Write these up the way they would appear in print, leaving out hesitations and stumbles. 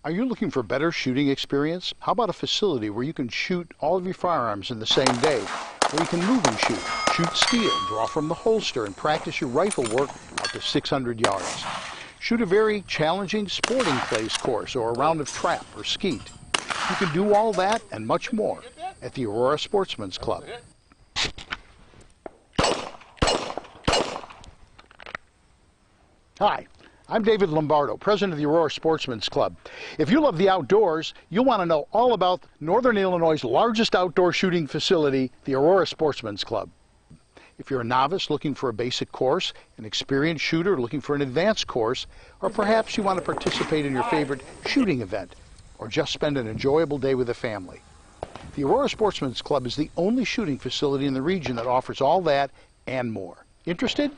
Are you looking for better shooting experience? How about a facility where you can shoot all of your firearms in the same day, where you can move and shoot steel, draw from the holster, and practice your rifle work out to 600 yards? Shoot a very challenging sporting clays course or a round of trap or skeet. You can do all that and much more at the Aurora Sportsman's Club. Hi, I'm David Lombardo, president of the Aurora Sportsman's Club. If you love the outdoors, you'll want to know all about Northern Illinois' largest outdoor shooting facility, the Aurora Sportsman's Club. If you're a novice looking for a basic course, an experienced shooter looking for an advanced course, or perhaps you want to participate in your favorite shooting event, or just spend an enjoyable day with a family, the Aurora Sportsman's Club is the only shooting facility in the region that offers all that and more. Interested?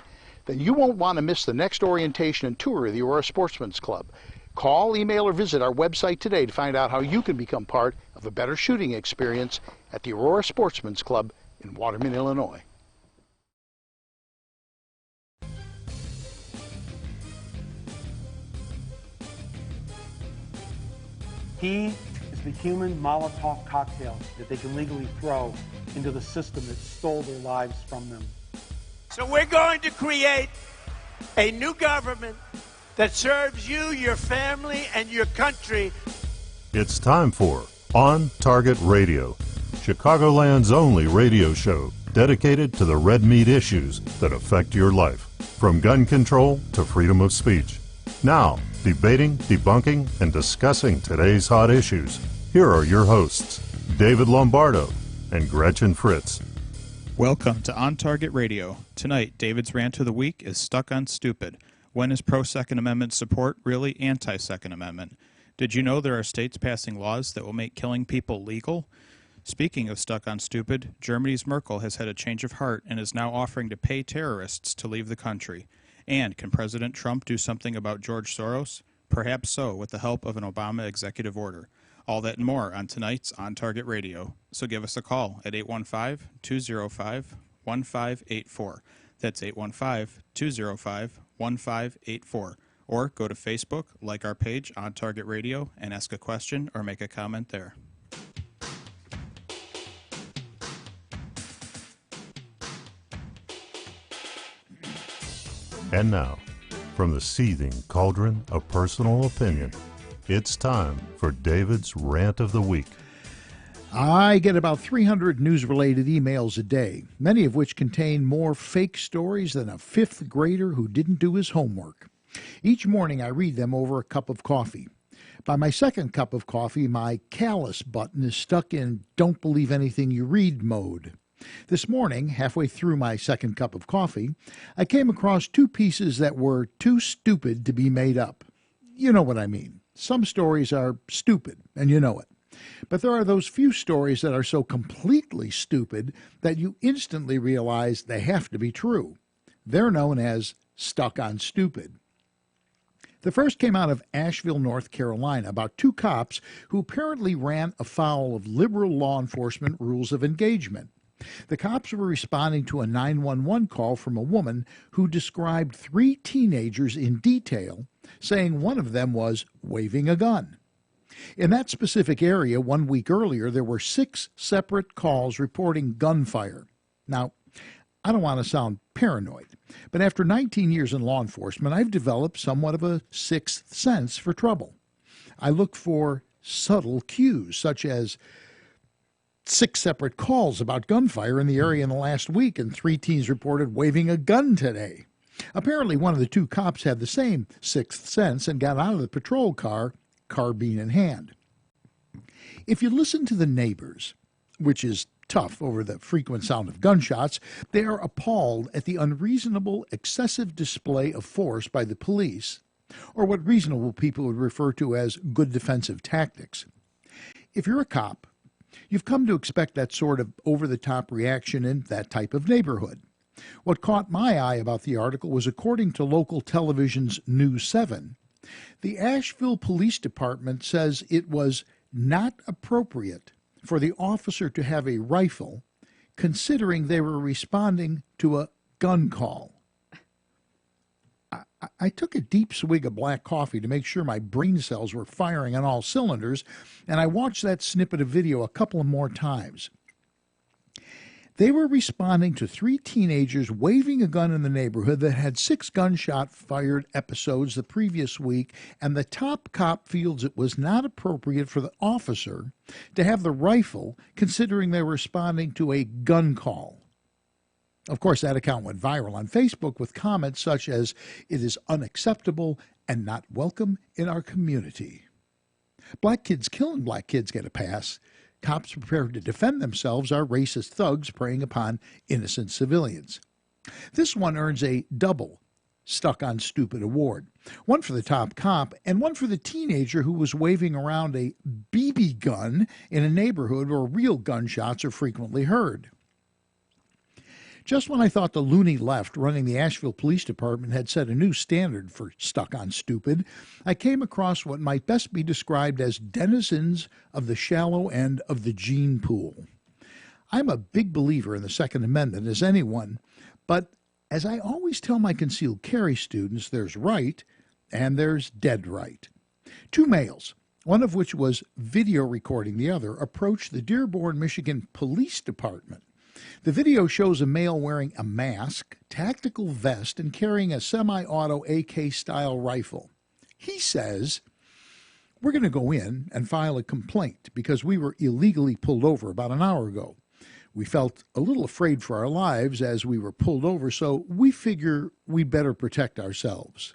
Then you won't want to miss the next orientation and tour of the Aurora Sportsman's Club. Call, email, or visit our website today to find out how you can become part of a better shooting experience at the Aurora Sportsman's Club in Waterman, Illinois. He is the human Molotov cocktail that they can legally throw into the system that stole their lives from them. So we're going to create a new government that serves you, your family, and your country. It's time for On Target Radio, Chicagoland's only radio show dedicated to the red meat issues that affect your life, from gun control to freedom of speech. Now, debating, debunking, and discussing today's hot issues, here are your hosts, David Lombardo and Gretchen Fritz. Welcome to On Target Radio. Tonight, David's rant of the week is Stuck on Stupid. When is pro-Second Amendment support really anti-Second Amendment? Did you know there are states passing laws that will make killing people legal? Speaking of Stuck on Stupid, Germany's Merkel has had a change of heart and is now offering to pay terrorists to leave the country. And can President Trump do something about George Soros? Perhaps so, with the help of an Obama executive order. All that and more on tonight's On Target Radio. So give us a call at 815-205-1584. That's 815-205-1584. Or go to Facebook, like our page, On Target Radio, and ask a question or make a comment there. And now, from the seething cauldron of personal opinion, it's time for David's Rant of the Week. I get about 300 news-related emails a day, many of which contain more fake stories than a fifth grader who didn't do his homework. Each morning I read them over a cup of coffee. By my second cup of coffee, my callous button is stuck in don't believe anything you read mode. This morning, halfway through my second cup of coffee, I came across two pieces that were too stupid to be made up. You know what I mean. Some stories are stupid, and you know it. But there are those few stories that are so completely stupid that you instantly realize they have to be true. They're known as Stuck on Stupid. The first came out of Asheville, North Carolina, about two cops who apparently ran afoul of liberal law enforcement rules of engagement. The cops were responding to a 911 call from a woman who described three teenagers in detail, saying one of them was waving a gun. In that specific area, 1 week earlier, there were 6 separate calls reporting gunfire. Now, I don't want to sound paranoid, but after 19 years in law enforcement, I've developed somewhat of a sixth sense for trouble. I look for subtle cues, such as 6 separate calls about gunfire in the area in the last week, and 3 teens reported waving a gun today. Apparently, one of the 2 cops had the same sixth sense and got out of the patrol car, carbine in hand. If you listen to the neighbors, which is tough over the frequent sound of gunshots, they are appalled at the unreasonable, excessive display of force by the police, or what reasonable people would refer to as good defensive tactics. If you're a cop, you've come to expect that sort of over-the-top reaction in that type of neighborhood. What caught my eye about the article was, according to local television's News 7, the Asheville Police Department says it was not appropriate for the officer to have a rifle, considering they were responding to a gun call. I took a deep swig of black coffee to make sure my brain cells were firing on all cylinders, and I watched that snippet of video a couple of more times. They were responding to 3 teenagers waving a gun in the neighborhood that had 6 gunshot-fired episodes the previous week, and the top cop feels it was not appropriate for the officer to have the rifle, considering they were responding to a gun call. Of course, that account went viral on Facebook with comments such as, "It is unacceptable and not welcome in our community." Black kids killing black kids get a pass. Cops prepared to defend themselves are racist thugs preying upon innocent civilians. This one earns a double Stuck on Stupid award, one for the top cop and one for the teenager who was waving around a BB gun in a neighborhood where real gunshots are frequently heard. Just when I thought the loony left running the Asheville Police Department had set a new standard for Stuck on Stupid, I came across what might best be described as denizens of the shallow end of the gene pool. I'm a big believer in the Second Amendment as anyone, but as I always tell my concealed carry students, there's right and there's dead right. 2 males, one of which was video recording the other, approached the Dearborn, Michigan Police Department. The video shows a male wearing a mask, tactical vest, and carrying a semi-auto AK-style rifle. He says, "We're going to go in and file a complaint because we were illegally pulled over about an hour ago. We felt a little afraid for our lives as we were pulled over, so we figure we better protect ourselves."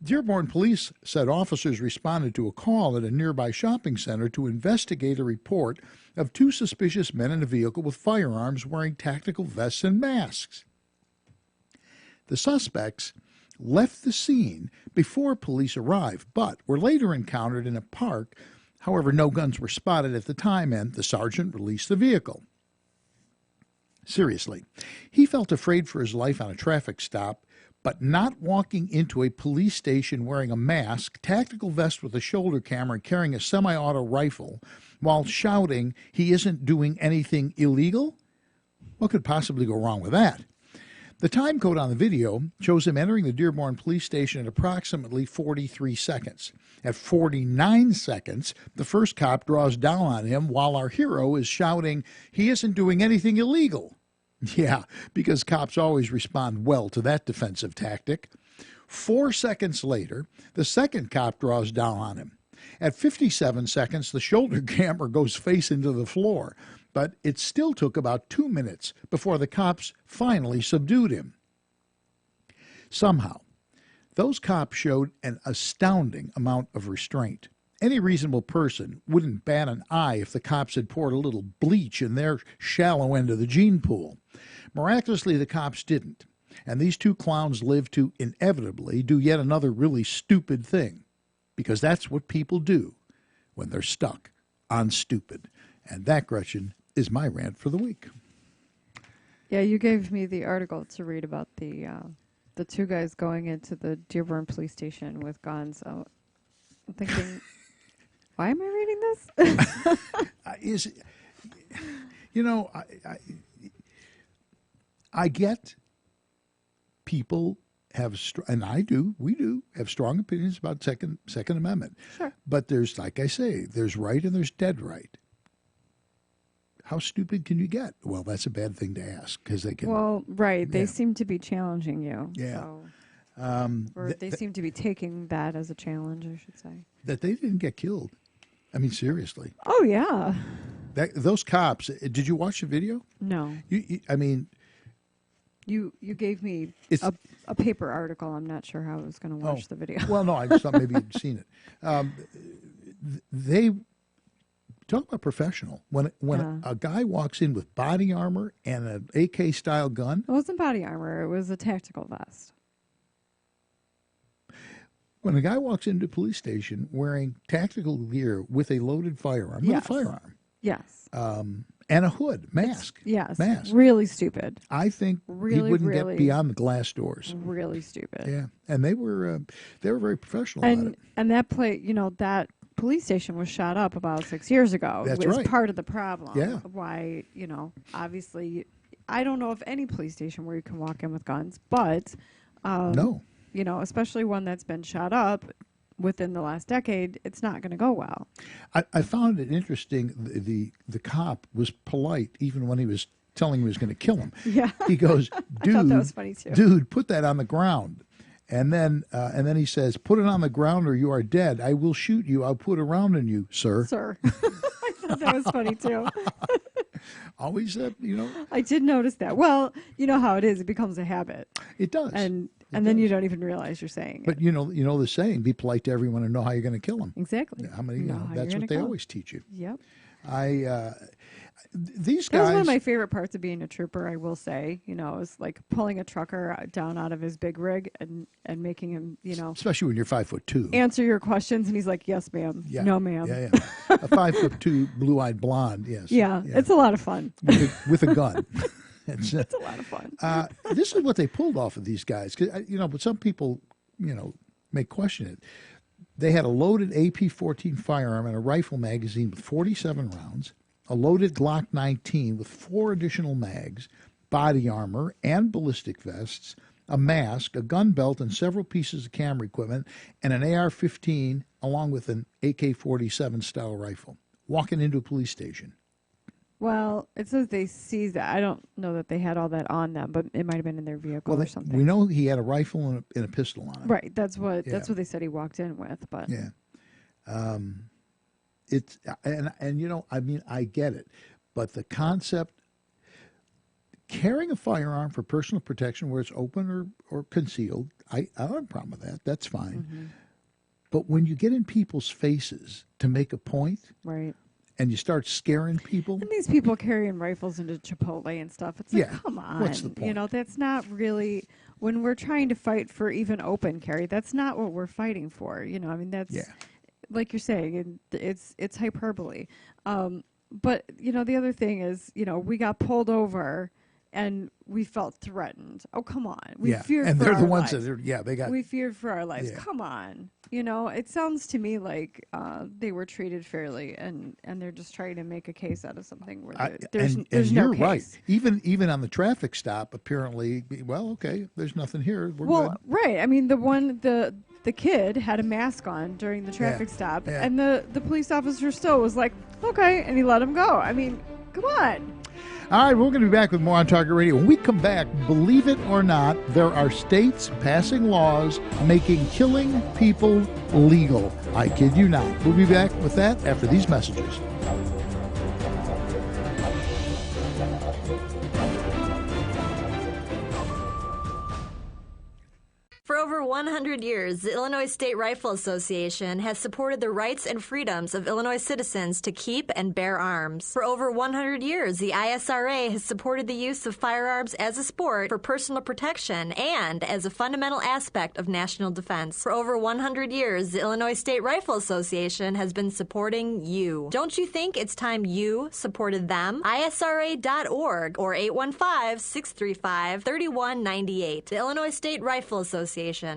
Dearborn police said officers responded to a call at a nearby shopping center to investigate a report of 2 suspicious men in a vehicle with firearms wearing tactical vests and masks. The suspects left the scene before police arrived, but were later encountered in a park. However, no guns were spotted at the time, and the sergeant released the vehicle. Seriously, he felt afraid for his life on a traffic stop, but not walking into a police station wearing a mask, tactical vest with a shoulder camera, and carrying a semi-auto rifle while shouting he isn't doing anything illegal? What could possibly go wrong with that? The time code on the video shows him entering the Dearborn police station at approximately 43 seconds. At 49 seconds, the first cop draws down on him while our hero is shouting he isn't doing anything illegal. Yeah, because cops always respond well to that defensive tactic. 4 seconds later, the second cop draws down on him. At 57 seconds, the shoulder camera goes face into the floor, but it still took about 2 minutes before the cops finally subdued him. Somehow, those cops showed an astounding amount of restraint. Any reasonable person wouldn't bat an eye if the cops had poured a little bleach in their shallow end of the gene pool. Miraculously, the cops didn't, and these 2 clowns lived to inevitably do yet another really stupid thing, because that's what people do when they're stuck on stupid. And that, Gretchen, is my rant for the week. Yeah, you gave me the article to read about the 2 guys going into the Dearborn police station with guns. I'm thinking, why am I reading this? I get people have, we do have strong opinions about Second Amendment. Sure. But there's, like I say, there's right and there's dead right. How stupid can you get? Well, that's a bad thing to ask because they can. Well, right. Yeah. They seem to be challenging you. Yeah. So. Or they seem to be taking that as a challenge, I should say. That they didn't get killed. I mean, seriously. Oh, yeah. Those cops, did you watch the video? No. You gave me a paper article. I'm not sure how I was going to watch the video. Well, no, I just thought maybe you'd seen it. They talk about professional. When a guy walks in with body armor and an AK-style gun. It wasn't body armor. It was a tactical vest. When a guy walks into a police station wearing tactical gear with a loaded firearm, yes. With a firearm. Yes. And a hood, mask. Yes. Mask. Really stupid. I think he wouldn't get beyond the glass doors. Really stupid. Yeah. And they were very professional about it. And that that police station was shot up about 6 years ago. That's It was right. part of the problem. Yeah. Why, obviously, I don't know of any police station where you can walk in with guns, but No. You know, especially one that's been shot up within the last decade, it's not going to go well. I found it interesting. The cop was polite even when he was telling him he was going to kill him. Yeah. He goes, I thought that was funny too. Dude, put that on the ground. And then he says, put it on the ground or you are dead. I will shoot you. I'll put a round in you, sir. Sir. I thought that was funny too. Always, you know. I did notice that. Well, you know how it is. It becomes a habit. It does. And then you don't even realize you're saying it. But you know the saying, be polite to everyone and know how you're going to kill them. Exactly. How many? That's what they always teach you. Yep. These That guys. was one of my favorite parts of being a trooper, I will say. You know, is like pulling a trucker down out of his big rig and making him, you know, especially when you're 5'2", answer your questions, and he's like, "Yes, ma'am." Yeah. No, ma'am. Yeah. A 5'2", blue-eyed blonde. Yes. Yeah, it's a lot of fun. With a gun. It's a lot of fun. This is what they pulled off of these guys, 'cause, but some people, may question it. They had a loaded AP-14 firearm and a rifle magazine with 47 rounds, a loaded Glock 19 with 4 additional mags, body armor and ballistic vests, a mask, a gun belt, and several pieces of camera equipment, and an AR-15 along with an AK-47 style rifle, walking into a police station. Well, it says they seized that. I don't know that they had all that on them, but it might have been in their vehicle or something. We know he had a rifle and a pistol on him. Right. That's what they said he walked in with. But yeah, it's and I get it, but the concept carrying a firearm for personal protection, where it's open or concealed, I don't have a problem with that. That's fine. Mm-hmm. But when you get in people's faces to make a point, right. And you start scaring people. And these people carrying rifles into Chipotle and stuff. It's like, come on. What's the point? That's not really, when we're trying to fight for even open carry, that's not what we're fighting for. That's, like you're saying, it's hyperbole. But, the other thing is, we got pulled over and we felt threatened. Oh, come on. We feared and for they're our the ones lives. we feared for our lives. Yeah. Come on. It sounds to me like they were treated fairly, and they're just trying to make a case out of something where there's no you're case. Right. Even on the traffic stop, apparently, okay, there's nothing here. We're good. Right. I mean, the kid had a mask on during the traffic stop, and the police officer still was like, okay, and he let him go. I mean, come on. All right, we're going to be back with more on Target Radio. When we come back, believe it or not, there are states passing laws making killing people legal. I kid you not. We'll be back with that after these messages. For over 100 years, the Illinois State Rifle Association has supported the rights and freedoms of Illinois citizens to keep and bear arms. For over 100 years, the ISRA has supported the use of firearms as a sport for personal protection and as a fundamental aspect of national defense. For over 100 years, the Illinois State Rifle Association has been supporting you. Don't you think it's time you supported them? ISRA.org or 815-635-3198. The Illinois State Rifle Association,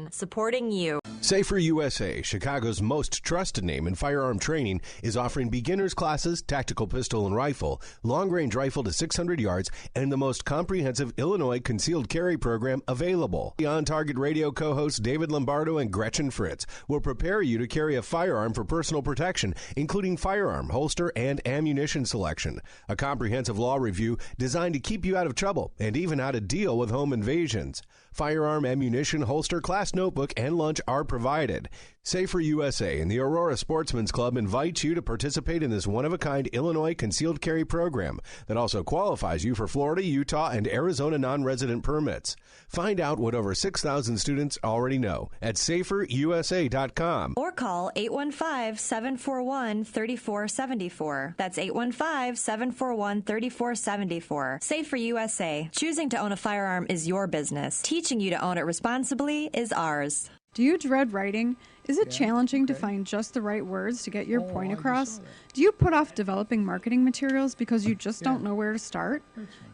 supporting you. Safer USA, Chicago's most trusted name in firearm training, is offering beginners classes, tactical pistol and rifle, long-range rifle to 600 yards, and the most comprehensive Illinois concealed carry program available. The On Target Radio co-hosts David Lombardo and Gretchen Fritz will prepare you to carry a firearm for personal protection, including firearm, holster, and ammunition selection. A comprehensive law review designed to keep you out of trouble and even how to deal with home invasions. Firearm, ammunition, holster, class notebook, and lunch are provided. Safer USA and the Aurora Sportsman's Club invite you to participate in this one-of-a-kind Illinois concealed carry program that also qualifies you for Florida, Utah, and Arizona non-resident permits. Find out what over 6,000 students already know at saferusa.com. Or call 815-741-3474. That's 815-741-3474. Safer USA. Choosing to own a firearm is your business. Teaching you to own it responsibly is ours. Do you dread writing? Is it challenging to find just the right words to get your point across? Do you put off developing marketing materials because you just don't know where to start?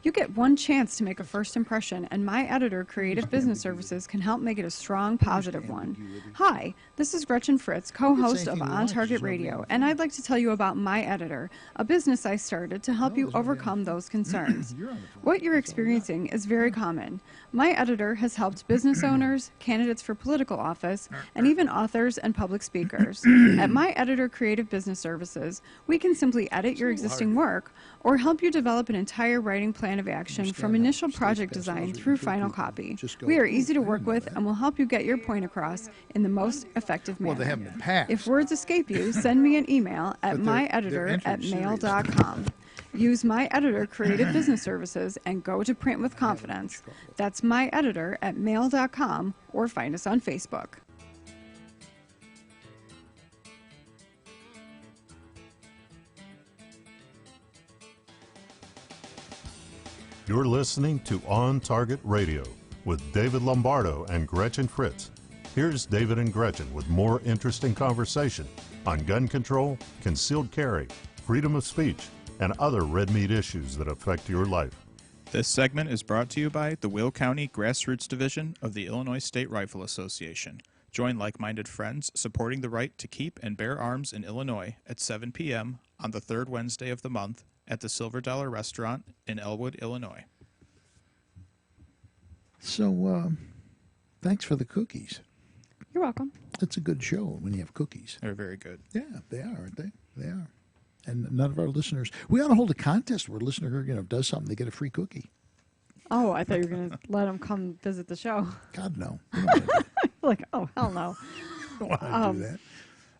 You get one chance to make a first impression, and my editor, Creative Business Services, can help make it a strong, positive one. Hi, this is Gretchen Fritz, co-host of On Target Radio, and I'd like to tell you about My Editor, a business I started to help you overcome those concerns. What you're experiencing is very common. My Editor has helped business owners, candidates for political office, and even authors and public speakers. At My Editor Creative Business Services, we can simply edit your existing work or help you develop an entire writing plan of action from initial project design through final copy. We are easy to work with and will help you get your point across in the most effective manner. Well, they haven't been passed. If words escape you, send me an email at myeditor@mail.com. Use My Editor Creative Business Services and go to print with confidence. That's myeditor@mail.com, or find us on Facebook. You're listening to On Target Radio with David Lombardo and Gretchen Fritz. Here's David and Gretchen with more interesting conversation on gun control, concealed carry, freedom of speech, and other red meat issues that affect your life. This segment is brought to you by the Will County Grassroots Division of the Illinois State Rifle Association. Join like-minded friends supporting the right to keep and bear arms in Illinois at 7 p.m. on the third Wednesday of the month at the Silver Dollar Restaurant in Elwood, Illinois. So, thanks for the cookies. You're welcome. It's a good show when you have cookies. They're very good. Yeah, they are, aren't they? They are. And none of our listeners, we ought to hold a contest where a listener, does something, they get a free cookie. Oh, I thought you were going to let them come visit the show. God, no. Like, oh, hell no. Don't want to do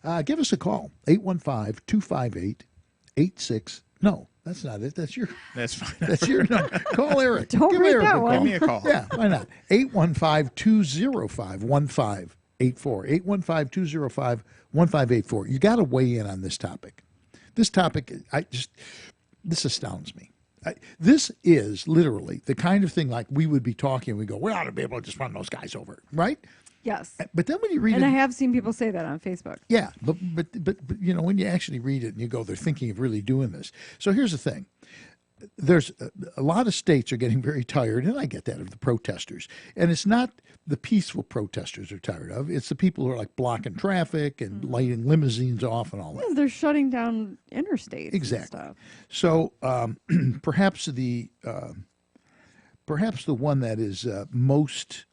that. Give us a call, 815-258-86. No, that's not it. That's your. That's fine. That's your number. Call Eric. Don't Give read Eric that a one. call. Give me a call. Yeah, why not? 815-205-1584. 815-205-1584. You got to weigh in on this topic. This topic, this astounds me. This is literally the kind of thing like we would be talking and we go, we ought to be able to just run those guys over, right? Yes. But then when you read and it, I have seen people say that on Facebook. yeah, but when you actually read it and you go, they're thinking of really doing this. So here's the thing. There's a lot of states are getting very tired, and I get that, of the protesters. And it's not the peaceful protesters they're tired of. It's the people who are like blocking traffic and lighting limousines off and all that. Yeah, they're shutting down interstates. Exactly. And stuff. So perhaps the one that is most,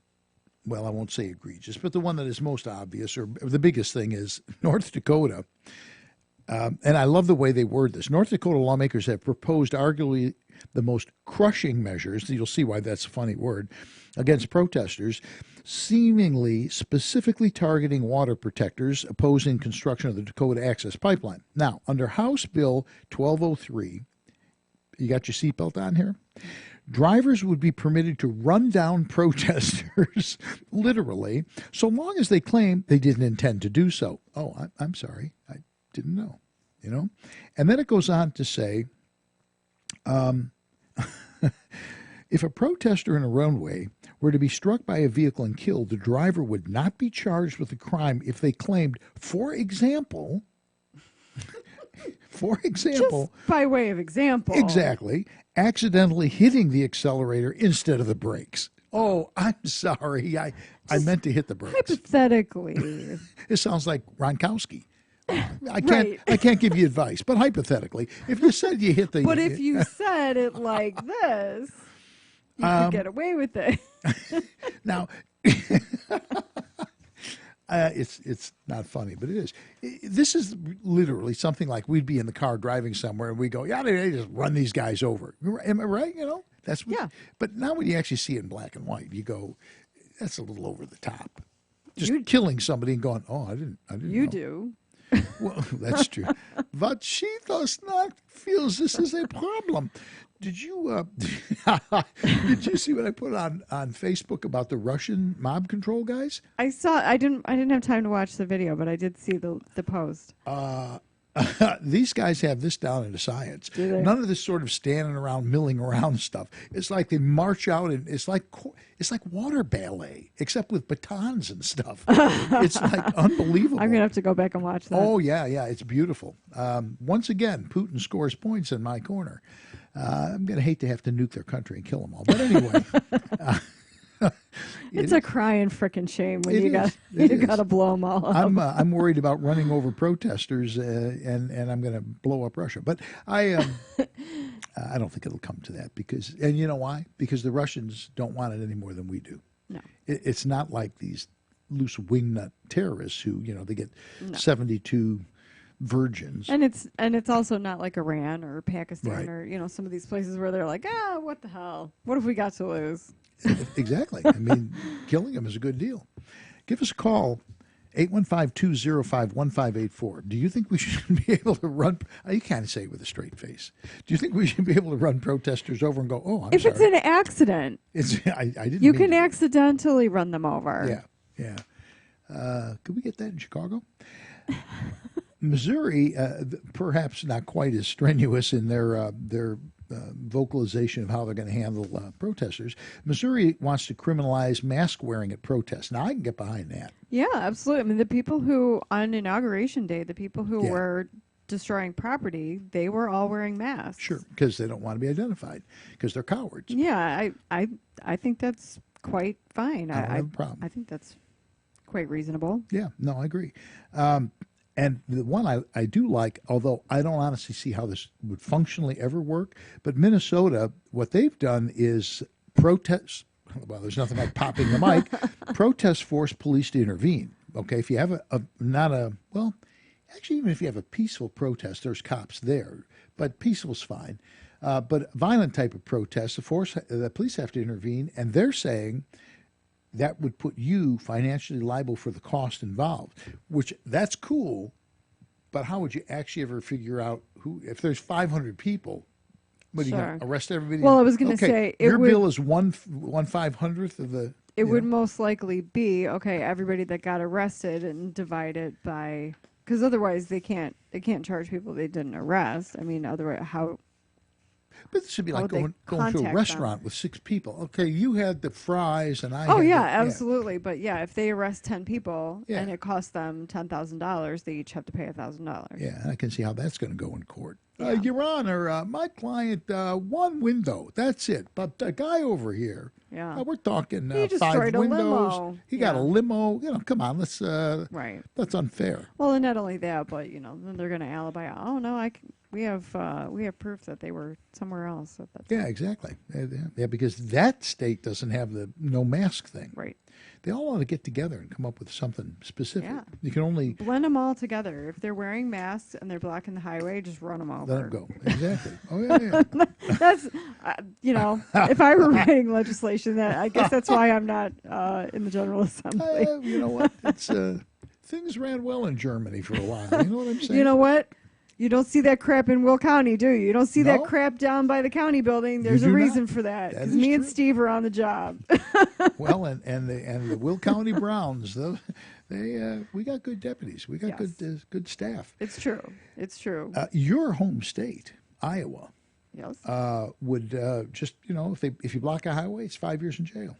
well, I won't say egregious, but the one that is most obvious or the biggest thing is North Dakota. And I love the way they word this. North Dakota lawmakers have proposed arguably the most crushing measures, you'll see why that's a funny word, against protesters, seemingly specifically targeting water protectors opposing construction of the Dakota Access Pipeline. Now, under House Bill 1203, you got your seatbelt on here? Drivers would be permitted to run down protesters, literally, so long as they claim they didn't intend to do so. Oh, I'm sorry. I didn't know, And then it goes on to say, if a protester in a runway were to be struck by a vehicle and killed, the driver would not be charged with a crime if they claimed, for example, Just by way of example. Exactly, accidentally hitting the accelerator instead of the brakes. Oh, I'm sorry. I meant to hit the brakes. Hypothetically. It sounds like Ronkowski. I can't give you advice, but hypothetically, if you said you hit the... But if you said it like this, you could get away with it. Now, it's not funny, but it is. This is literally something like we'd be in the car driving somewhere and we go, yeah, they just run these guys over. Am I right? That's what, yeah. But now when you actually see it in black and white, you go, that's a little over the top. Just killing somebody and going, oh, I didn't You know. do. Well, that's true. But she does not feels this is a problem. Did you see what I put on Facebook about the Russian mob control guys? I saw. I didn't have time to watch the video, but I did see the post. These guys have this down into science. None of this sort of standing around, milling around stuff. It's like they march out, and it's like water ballet, except with batons and stuff. It's like unbelievable. I'm gonna have to go back and watch that. Oh yeah, it's beautiful. Once again, Putin scores points in my corner. I'm gonna hate to have to nuke their country and kill them all, but anyway. It's a crying frickin' shame when you got to blow them all up. I'm worried about running over protesters, and I'm going to blow up Russia. But I don't think it'll come to that and you know why? Because the Russians don't want it any more than we do. No, it's not like these loose wingnut terrorists who they get 72 virgins. And it's also not like Iran or Pakistan, right, or some of these places where they're like, what the hell? What have we got to lose? Exactly. I mean, killing them is a good deal. Give us a call, 815-205-1584. Do you think we should be able to run? You can't say it with a straight face. Do you think we should be able to run protesters over and go, "Oh, I'm sorry"? If it's an accident, I didn't. You can accidentally run them over. Yeah. Could we get that in Chicago? Missouri, perhaps not quite as strenuous in their vocalization of how they're going to handle protesters. Missouri wants to criminalize mask wearing at protests. Now, I can get behind that. Yeah, absolutely. I mean, the people who, on Inauguration Day, the people who were destroying property, they were all wearing masks. Sure, because they don't want to be identified, because they're cowards. Yeah, I think that's quite fine. I don't have a problem. I think that's quite reasonable. Yeah, no, I agree. And the one I do like, although I don't honestly see how this would functionally ever work, but Minnesota, what they've done is protests. Well, there's nothing like popping the mic. Protests force police to intervene. Okay, if you have even if you have a peaceful protest, there's cops there, but peaceful's fine. But violent type of protest, the police have to intervene, and they're saying that would put you financially liable for the cost involved, which that's cool, but how would you actually ever figure out if there's 500 people, but you going to arrest everybody? Well, I was going to say your bill is 1/500th of the. It would most likely be everybody that got arrested and divide it by, because otherwise they can't charge people they didn't arrest. I mean, otherwise how? But this should be like going to a restaurant with 6 people. Okay, you had the fries and I. Oh yeah, absolutely. But if they arrest 10 people and it costs them $10,000, they each have to pay $1,000. Yeah, I can see how that's going to go in court. Your Honor, my client, one window, that's it. But the guy over here, we're talking 5 windows. Limo. He got a limo. Come on, let's. Right. That's unfair. Well, and not only that, but then they're going to alibi. Oh no, we have proof that they were somewhere else. Yeah, exactly. Yeah, because that state doesn't have the no mask thing. Right. They all want to get together and come up with something specific. Yeah. You can only blend them all together. If they're wearing masks and they're blocking the highway, just run them over. Let them go. Exactly. Oh yeah. That's if I were writing legislation, I guess that's why I'm not in the General Assembly. You know what? It's things ran well in Germany for a while. You know what I'm saying? You know what? You don't see that crap in Will County, do you? You don't see that crap down by the county building. There's a reason for that. Because me and Steve are on the job. Well, and the Will County Browns, we got good deputies. We got good staff. It's true. It's true. Your home state, Iowa, yes, would just if you block a highway, it's 5 years in jail.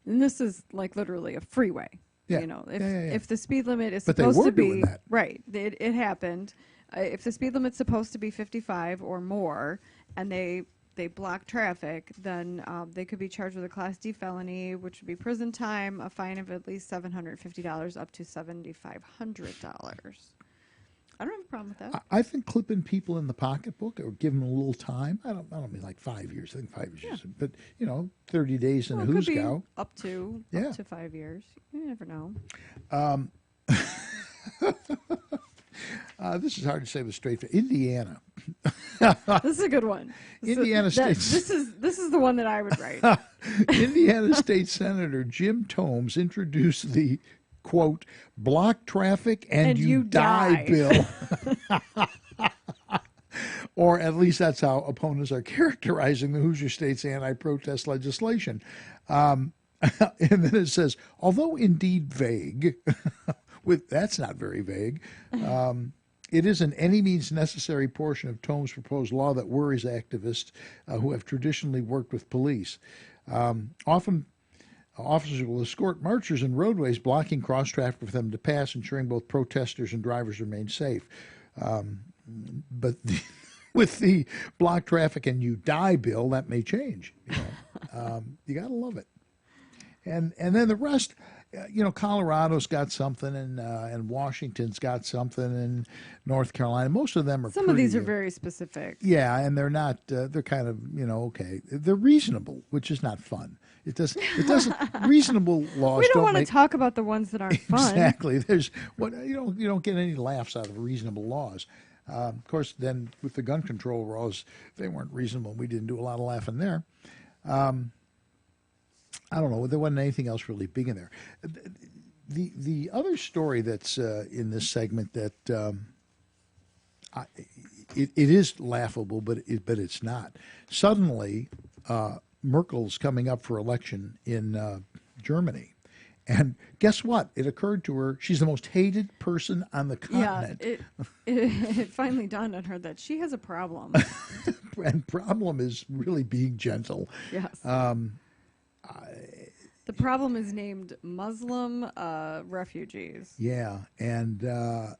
And this is like literally a freeway. Yeah. If the speed limit is but supposed they were to be doing that. right, it happened. If the speed limit's supposed to be 55 or more, and they block traffic, then they could be charged with a Class D felony, which would be prison time, a fine of at least $750 up to $7,500. I don't have a problem with that. I think clipping people in the pocketbook or giving them a little time. I don't mean like 5 years. I think 5 years, but 30 days in a who's go up to 5 years. You never know. This is hard to say with straight face. Indiana. This is a good one. Indiana State. This is the one that I would write. Indiana State Senator Jim Tomes introduced the quote block traffic and you die bill. Or at least that's how opponents are characterizing the Hoosier State's anti-protest legislation. And then it says, although indeed vague, that's not very vague. It is an any means necessary portion of Tome's proposed law that worries activists who have traditionally worked with police. Often, officers will escort marchers in roadways, blocking cross traffic for them to pass, ensuring both protesters and drivers remain safe. But with the block traffic and you die bill, that may change. You got to love it. And then the rest, Colorado's got something, and Washington's got something, and North Carolina. Most of them are. Some of these are very specific. Yeah, and they're not. They're kind of okay. They're reasonable, which is not fun. It doesn't. Reasonable laws. We don't want to talk about the ones that aren't fun. Exactly. There's you don't get any laughs out of reasonable laws. Of course, then with the gun control laws, they weren't reasonable. We didn't do a lot of laughing there. I don't know. There wasn't anything else really big in there. The other story that's in this segment that it is laughable, but it's not. Suddenly, Merkel's coming up for election in Germany. And guess what? It occurred to her she's the most hated person on the continent. Yeah, it finally dawned on her that she has a problem. And problem is really being gentle. Yes. The problem is named Muslim refugees. Yeah, and the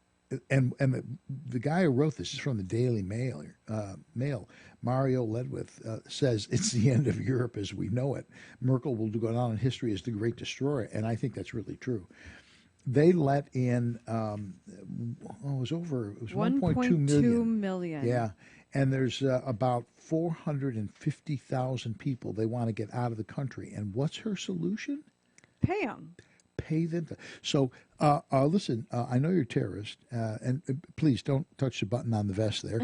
guy who wrote this is from the Daily Mail. Mario Ledwith says it's the end of Europe as we know it. Merkel will go down in history as the great destroyer, and I think that's really true. They let in it was 1.2 million. Yeah, and there's about 450,000 people they want to get out of the country. And what's her solution? Pay them. Pay them. So, listen, I know you're a terrorist, and please don't touch the button on the vest there.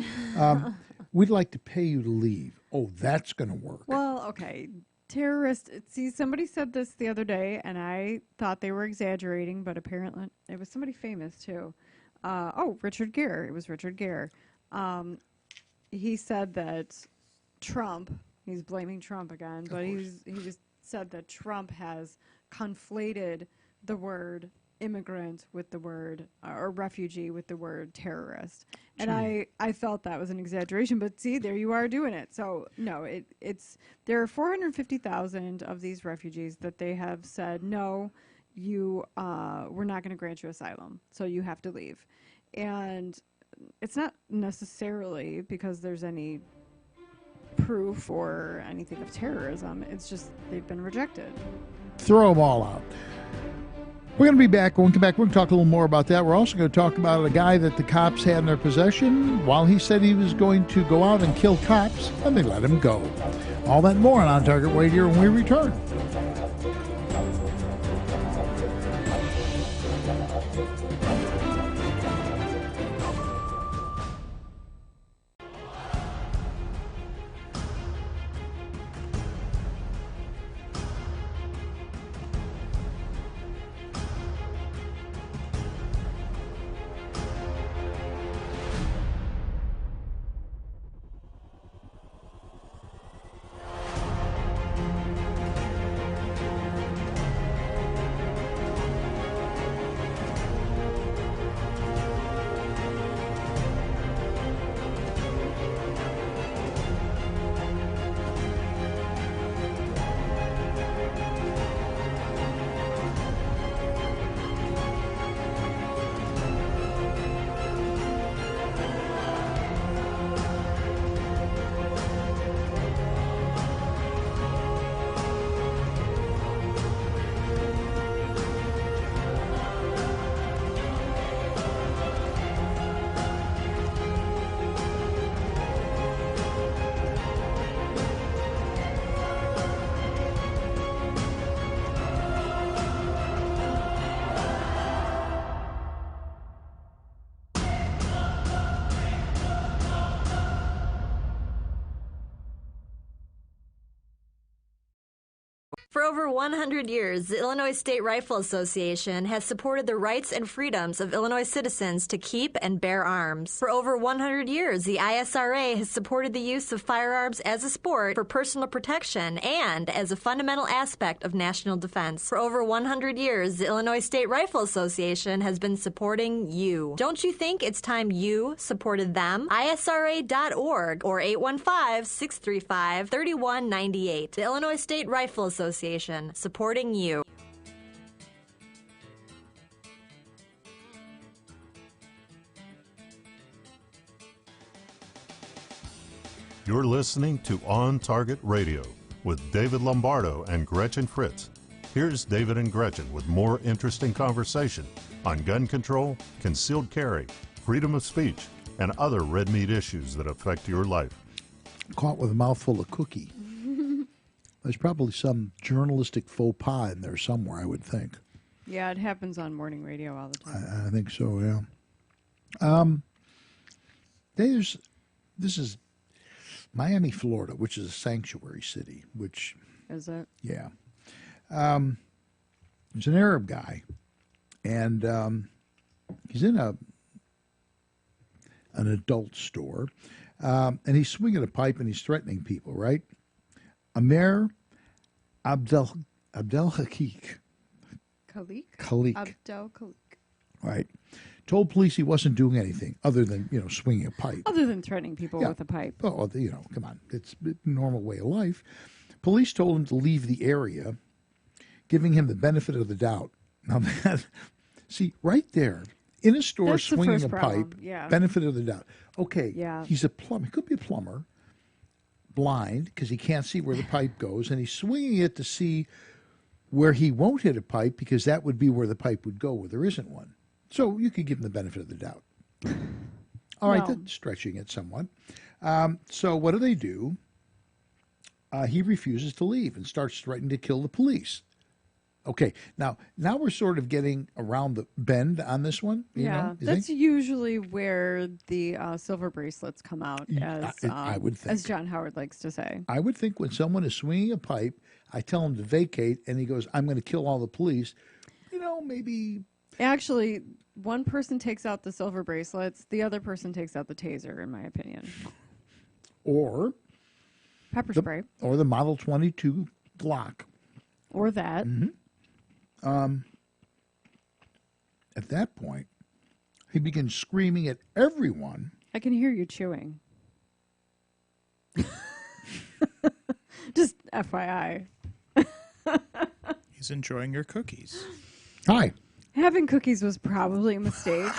We'd like to pay you to leave. Oh, that's going to work. Well, okay. Terrorist. See, somebody said this the other day, and I thought they were exaggerating, but apparently it was somebody famous too. Richard Gere. It was Richard Gere. He said that Trump. He's blaming Trump again, but he just said that Trump has conflated the word immigrant with the word or refugee with the word terrorist, and I felt that was an exaggeration. But see, there you are doing it. So no, it's there are 450,000 of these refugees that they have said no, we're not going to grant you asylum, so you have to leave. And it's not necessarily because there's any proof or anything of terrorism. It's just they've been rejected. Throw them all out. We're going to be back. When we come back, we're going to talk a little more about that. We're also going to talk about a guy that the cops had in their possession while he said he was going to go out and kill cops, and they let him go. All that and more on Target Radio when we return. For over over 100 years, the Illinois State Rifle Association has supported the rights and freedoms of Illinois citizens to keep and bear arms. For over 100 years, the ISRA has supported the use of firearms as a sport for personal protection and as a fundamental aspect of national defense. For over 100 years, the Illinois State Rifle Association has been supporting you. Don't you think it's time you supported them? ISRA.org or 815-635-3198. The Illinois State Rifle Association, supporting you. You're listening to On Target Radio with David Lombardo and Gretchen Fritz. Here's David and Gretchen with more interesting conversation on gun control, concealed carry, freedom of speech, and other red meat issues that affect your life. Caught with a mouthful of cookie. There's probably some journalistic faux pas in there somewhere, I would think. Yeah, it happens on morning radio all the time. I think so, yeah. This is Miami, Florida, which is a sanctuary city, which... Is it? Yeah. There's an Arab guy, and he's in an adult store, and he's swinging a pipe and he's threatening people, right? Amir Abdel Haqiq. Khalik. Abdel Khalik. Right. Told police he wasn't doing anything other than, swinging a pipe. Other than threatening people with a pipe. Oh, come on. It's a normal way of life. Police told him to leave the area, giving him the benefit of the doubt. Now, see, right there, in a store That's swinging a problem. pipe, Yeah. benefit of the doubt. Okay, Yeah. he's a plumber. He could be a plumber, blind, because he can't see where the pipe goes, and he's swinging it to see where he won't hit a pipe, because that would be where the pipe would go, where there isn't one. So you could give him the benefit of the doubt. All right, that's stretching it somewhat. So what do? He refuses to leave and starts threatening to kill the police. Okay, now we're sort of getting around the bend on this one. That's usually where the silver bracelets come out, as I would think. as John Howard likes to say. I would think when someone is swinging a pipe, I tell him to vacate, and he goes, "I'm going to kill all the police." Maybe. Actually, one person takes out the silver bracelets, the other person takes out the taser, in my opinion. Or pepper spray. Or the Model 22 Glock. Or that. Mm-hmm. At that point, he begins screaming at everyone. I can hear you chewing. Just FYI. He's enjoying your cookies. Hi. Having cookies was probably a mistake.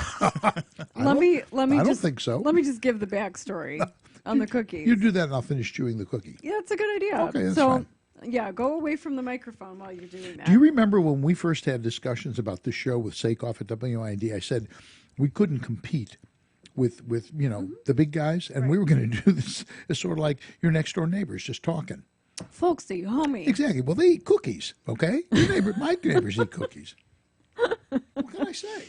Let me I don't think so. Let me just give the backstory on the cookies. You do that and I'll finish chewing the cookie. Yeah, that's a good idea. Okay, that's fine. Yeah, go away from the microphone while you're doing that. Do you remember when we first had discussions about this show with Sakoff at WIND? I said we couldn't compete with the big guys, and we were going to do this as sort of like your next door neighbors just talking. Folksy, homie. Exactly. Well, they eat cookies, okay? My neighbors eat cookies. What can I say?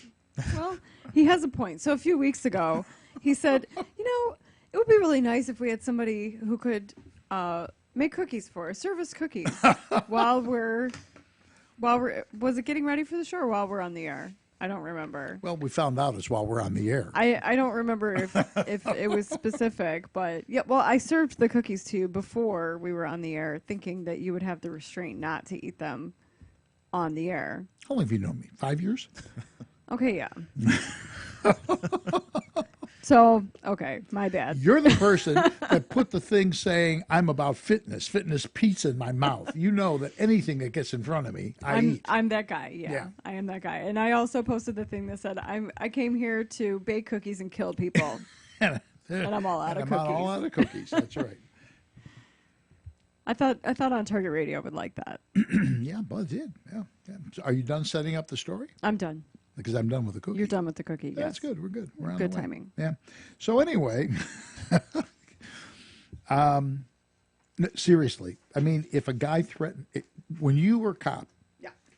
Well, he has a point. So a few weeks ago, he said, it would be really nice if we had somebody who could make cookies for us, serve us cookies while we're was it getting ready for the show or while we're on the air? I don't remember. Well, we found out it's while we're on the air. I don't remember if it was specific, but yeah. Well, I served the cookies to you before we were on the air, thinking that you would have the restraint not to eat them on the air. How long have you known me? 5 years? Okay, yeah. So, okay, my bad. You're the person that put the thing saying, I'm about fitness pizza in my mouth. You know that anything that gets in front of me, I eat. I'm that guy, yeah. I am that guy. And I also posted the thing that said, I came here to bake cookies and kill people. and I'm all out of cookies. I'm all out of cookies, that's right. I thought On Target Radio would like that. Yeah, Bud did. Yeah. So are you done setting up the story? I'm done. Because I'm done with the cookie. You're done with the cookie, yes. That's good. We're good. We're on good the way. timing. Yeah. So anyway, seriously, I mean, if a guy threatened, when you were a cop,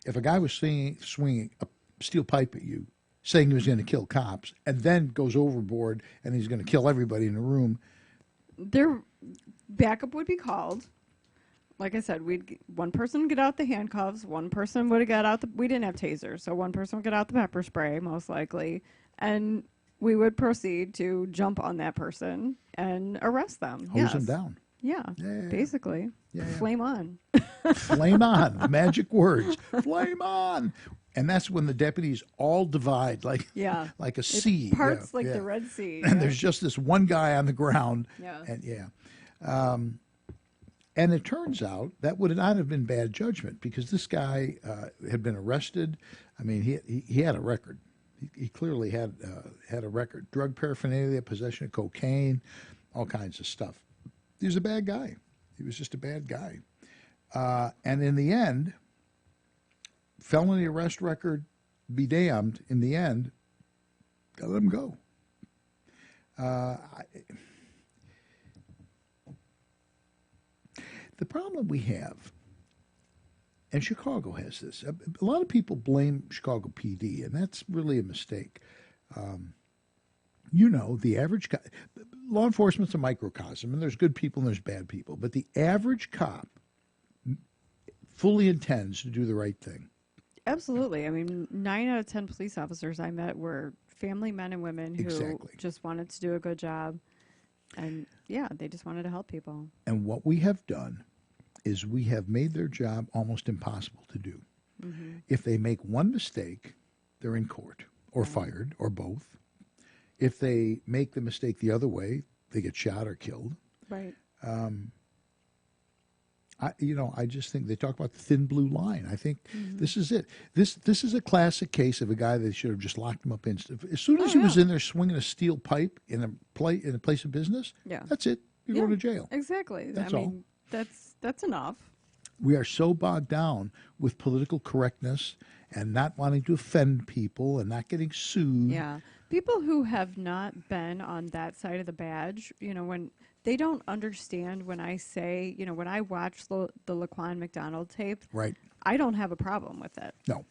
if a guy was swinging a steel pipe at you, saying he was going to kill cops, and then goes overboard and he's going to kill everybody in the room. Their backup would be called. like I said, one person would get out the handcuffs, one person would have got out we didn't have tasers, so one person would get out the pepper spray, most likely, and we would proceed to jump on that person and arrest them. Hose them down. Yeah, basically. Yeah. Flame on. Flame on. Magic words. Flame on. And that's when the deputies all divide like a sea. Parts like the Red Sea. And there's just this one guy on the ground. Yeah. And and it turns out that would not have been bad judgment because this guy had been arrested. I mean, he had a record. He clearly had a record. Drug paraphernalia, possession of cocaine, all kinds of stuff. He was a bad guy. He was just a bad guy. And in the end, felony arrest record, be damned, in the end, got to let him go. The problem we have, and Chicago has this, a lot of people blame Chicago PD, and that's really a mistake. The average cop, law enforcement's a microcosm, and there's good people and there's bad people, but the average cop fully intends to do the right thing. Absolutely. I mean, 9 out of 10 police officers I met were family men and women who just wanted to do a good job. And, they just wanted to help people. And what we have done is we have made their job almost impossible to do. Mm-hmm. If they make one mistake, they're in court or fired or both. If they make the mistake the other way, they get shot or killed. Right. I just think they talk about the thin blue line. I think this is it. This is a classic case of a guy that should have just locked him up instantly. As soon as he was in there swinging a steel pipe in a place of business, that's it. You're going to jail. Exactly. That's all. That's enough. We are so bogged down with political correctness and not wanting to offend people and not getting sued. Yeah. People who have not been on that side of the badge, when they don't understand when I say, when I watch the Laquan McDonald tape, right, I don't have a problem with it. No.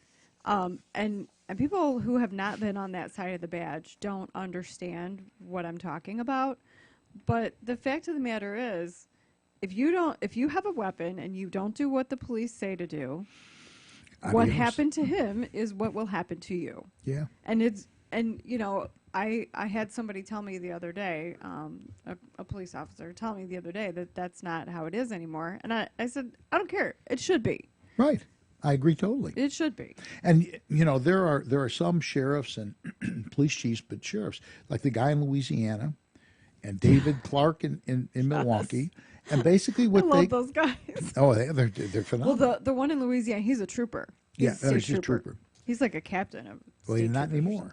And people who have not been on that side of the badge don't understand what I'm talking about. But the fact of the matter is, if you have a weapon and you don't do what the police say to do, what happened to him is what will happen to you. Yeah. I had somebody tell me the other day, a police officer tell me the other day that that's not how it is anymore. And I said, I don't care. It should be. Right. I agree totally. It should be. And, there are some sheriffs and police chiefs, but sheriffs, like the guy in Louisiana and David Clark in Milwaukee. And basically what I love those guys. Oh, they're phenomenal. Well, the one in Louisiana, he's a trooper. He's a state trooper. He's like a captain of Well, he's not anymore.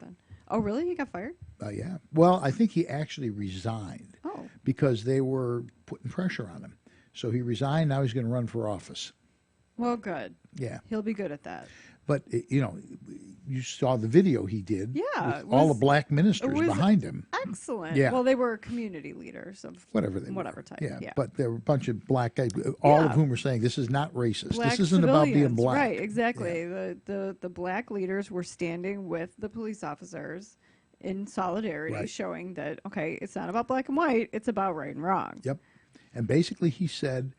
Oh, really? He got fired? Yeah. Well, I think he actually resigned. Oh. Because they were putting pressure on him. So he resigned. Now he's going to run for office. Well, good. Yeah. He'll be good at that. But, you saw the video he did. Yeah. With all the black ministers behind him. Excellent. Yeah. Well, they were community leaders of whatever type. Yeah. But there were a bunch of black guys, all of whom were saying this is not racist. Black this isn't civilians. about being black. Right, exactly. Yeah. The black leaders were standing with the police officers in solidarity, showing that, okay, it's not about black and white, it's about right and wrong. Yep. And basically he said,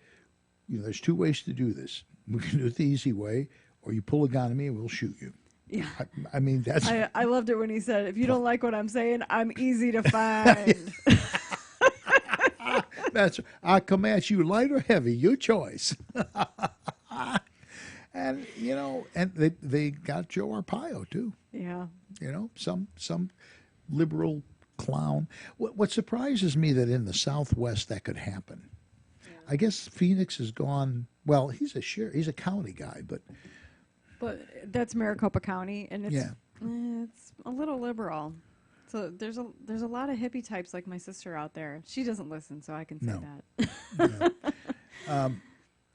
there's two ways to do this. We can do it the easy way, or you pull a gun at me and we'll shoot you. Yeah. I mean, that's... I loved it when he said, if you don't like what I'm saying, I'm easy to find. I come at you light or heavy, your choice. And, and they got Joe Arpaio, too. Yeah. Some liberal clown. What surprises me that in the Southwest that could happen. Yeah. I guess Phoenix has gone, well, he's a county guy, but that's Maricopa County, and it's a little liberal. So there's a lot of hippie types like my sister out there. She doesn't listen, so I can say that.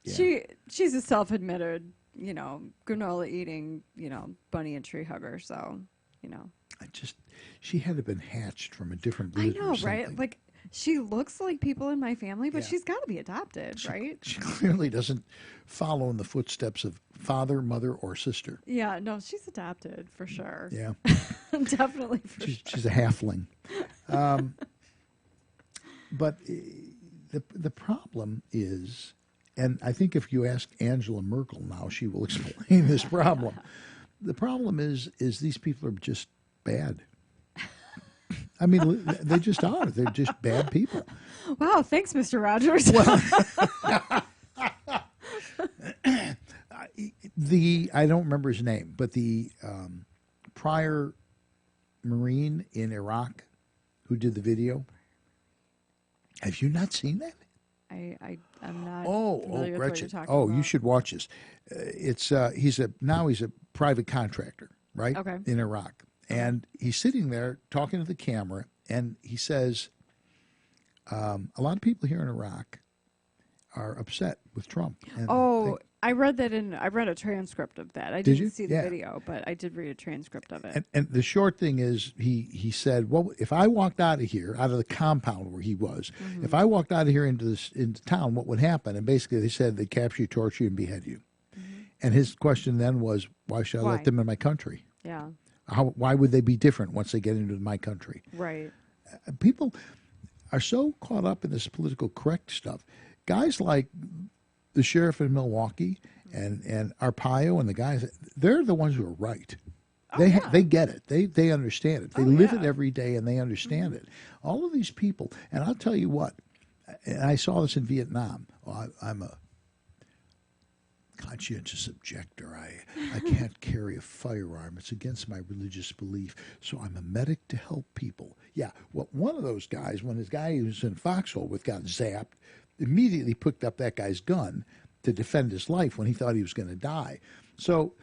Yeah. She's a self-admitted, granola eating, bunny and tree hugger. So, she had to have been hatched from a different group. I know, right? Like, she looks like people in my family, but she's got to be adopted, right? She clearly doesn't follow in the footsteps of father, mother, or sister. Yeah, no, she's adopted for sure. Yeah. Definitely for sure. She's a halfling. But the problem is, And I think if you ask Angela Merkel now, she will explain this problem. The problem is these people are just bad. I mean, they just are. They're just bad people. Wow, thanks, Mr. Rogers. I don't remember his name, but the prior Marine in Iraq who did the video. Have you not seen that? I'm not. Gretchen. familiar with what you're talking about. You should watch this. He's a private contractor, right? Okay. In Iraq, and he's sitting there talking to the camera, and he says, a lot of people here in Iraq are upset with Trump. And I read a transcript of that. I Did didn't you? see the video, but I did read a transcript of it. And the short thing is, he said, well, if I walked out of here, out of the compound where he was, if I walked out of here into town, what would happen? And basically they said they'd capture you, torture you, and behead you. And his question then was, why should I let them in my country? Yeah. Why would they be different once they get into my country? Right. People are so caught up in this political correct stuff. Guys like the sheriff in Milwaukee and Arpaio and the guys, they're the ones who are right. They get it. They understand it. They live it every day, and they understand it. All of these people, and I'll tell you what, and I saw this in Vietnam. I'm a conscientious objector. I can't carry a firearm. It's against my religious belief. So I'm a medic to help people. Yeah, well, one of those guys, when his guy who was in Foxhole got zapped, immediately picked up that guy's gun to defend his life when he thought he was going to die. So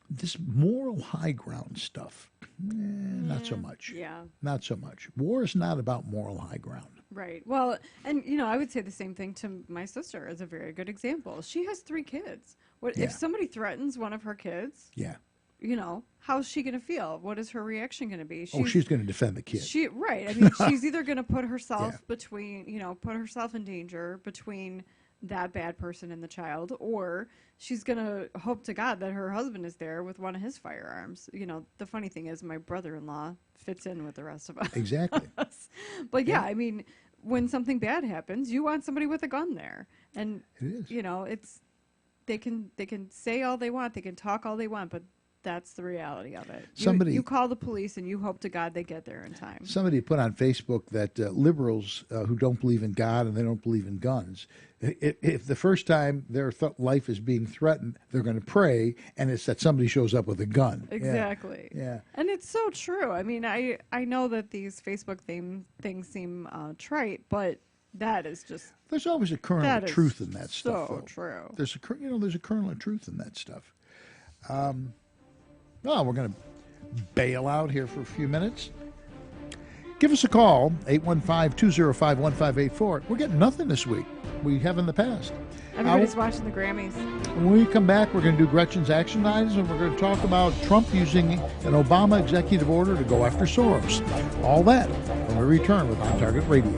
this moral high ground stuff, not so much. Yeah. Not so much. War is not about moral high ground. Right. Well, and I would say the same thing to my sister as a very good example. She has 3 kids. If somebody threatens one of her kids? Yeah. How's she going to feel? What is her reaction going to be? She's going to defend the kid. Right. I mean, she's either going to put herself put herself in danger between that bad person and the child, or she's going to hope to God that her husband is there with one of his firearms. The funny thing is my brother-in-law fits in with the rest of us. Exactly. But I mean, when something bad happens, you want somebody with a gun there. And, it is. It's they can say all they want, they can talk all they want, but that's the reality of it. You call the police and you hope to God they get there in time. Somebody put on Facebook that liberals who don't believe in God and they don't believe in guns, if the first time their life is being threatened, they're going to pray, and it's that somebody shows up with a gun. Exactly. Yeah. And it's so true. I mean, I know that these Facebook things seem trite, but that is just... There's always a kernel of truth in that stuff. So true. There's a kernel of truth in that stuff. Well, we're going to bail out here for a few minutes. Give us a call, 815-205-1584. We're getting nothing this week. We have in the past. Everybody's watching the Grammys. When we come back, we're going to do Gretchen's action items, and we're going to talk about Trump using an Obama executive order to go after Soros. All that when we return with On Target Radio.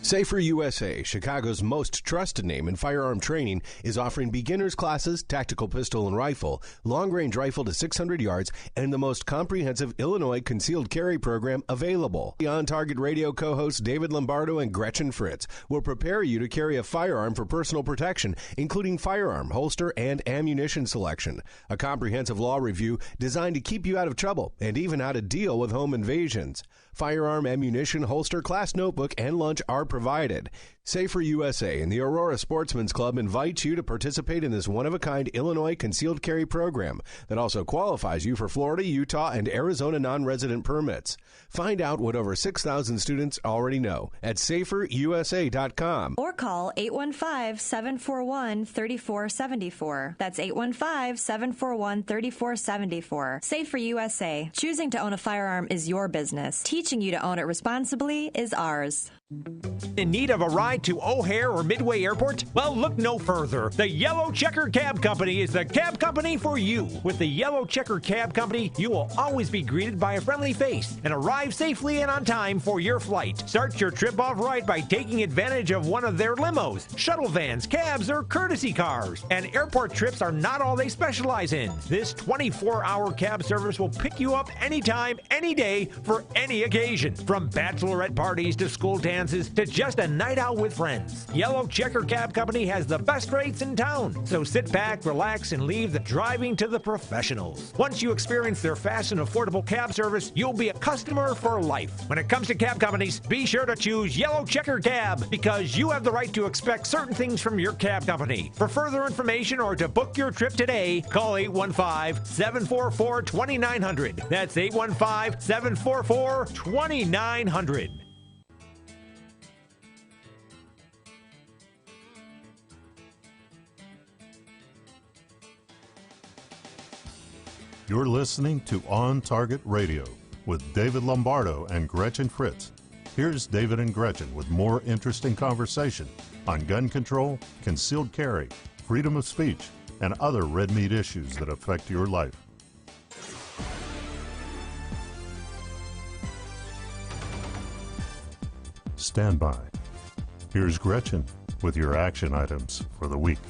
Safer USA, Chicago's most trusted name in firearm training, is offering beginners classes, tactical pistol and rifle, long-range rifle to 600 yards, and the most comprehensive Illinois concealed carry program available. The On Target Radio co-hosts David Lombardo and Gretchen Fritz will prepare you to carry a firearm for personal protection, including firearm, holster, and ammunition selection. A comprehensive law review designed to keep you out of trouble and even how to deal with home invasions. Firearm, ammunition, holster, class notebook, and lunch are provided. Safer USA and the Aurora Sportsman's Club invite you to participate in this one-of-a-kind Illinois concealed carry program that also qualifies you for Florida, Utah, and Arizona non-resident permits. Find out what over 6,000 students already know at saferusa.com. Or call 815-741-3474. That's 815-741-3474. Safer USA. Choosing to own a firearm is your business. Teaching you to own it responsibly is ours. In need of a ride to O'Hare or Midway Airport? Well, look no further. The Yellow Checker Cab Company is the cab company for you. With the Yellow Checker Cab Company, you will always be greeted by a friendly face and arrive safely and on time for your flight. Start your trip off right by taking advantage of one of their limos, shuttle vans, cabs, or courtesy cars. And airport trips are not all they specialize in. This 24-hour cab service will pick you up anytime, any day, for any occasion. From bachelorette parties to school dances to just a night out with friends. Yellow Checker Cab Company has the best rates in town. So sit back, relax, and leave the driving to the professionals. Once you experience their fast and affordable cab service, you'll be a customer for life. When it comes to cab companies, be sure to choose Yellow Checker Cab because you have the right to expect certain things from your cab company. For further information or to book your trip today, call 815-744-2900. That's 815-744-2900. You're listening to On Target Radio with David Lombardo and Gretchen Fritz. Here's David and Gretchen with more interesting conversation on gun control, concealed carry, freedom of speech, and other red meat issues that affect your life. Stand by. Here's Gretchen with your action items for the week.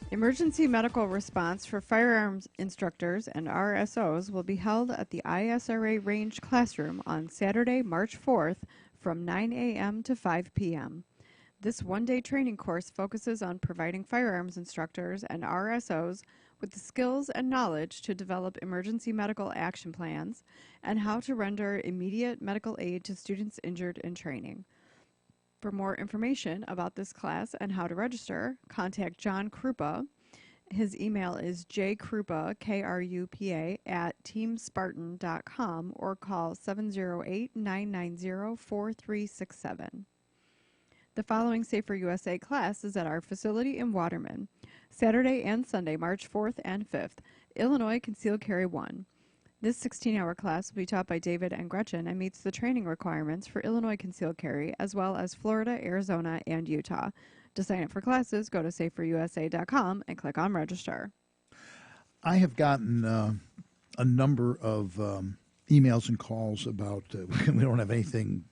Emergency medical response for firearms instructors and RSOs will be held at the ISRA Range Classroom on Saturday, March 4th from 9 a.m. to 5 p.m. This one-day training course focuses on providing firearms instructors and RSOs with the skills and knowledge to develop emergency medical action plans and how to render immediate medical aid to students injured in training. For more information about this class and how to register, contact John Krupa. His email is jkrupa, K-R-U-P-A, @teamspartan.com or call 708-990-4367. The following Safer USA class is at our facility in Waterman. Saturday and Sunday, March 4th and 5th, Illinois Concealed Carry 1. This 16-hour class will be taught by David and Gretchen and meets the training requirements for Illinois Concealed Carry, as well as Florida, Arizona, and Utah. To sign up for classes, go to saferusa.com and click on Register. I have gotten a number of emails and calls about we don't have anything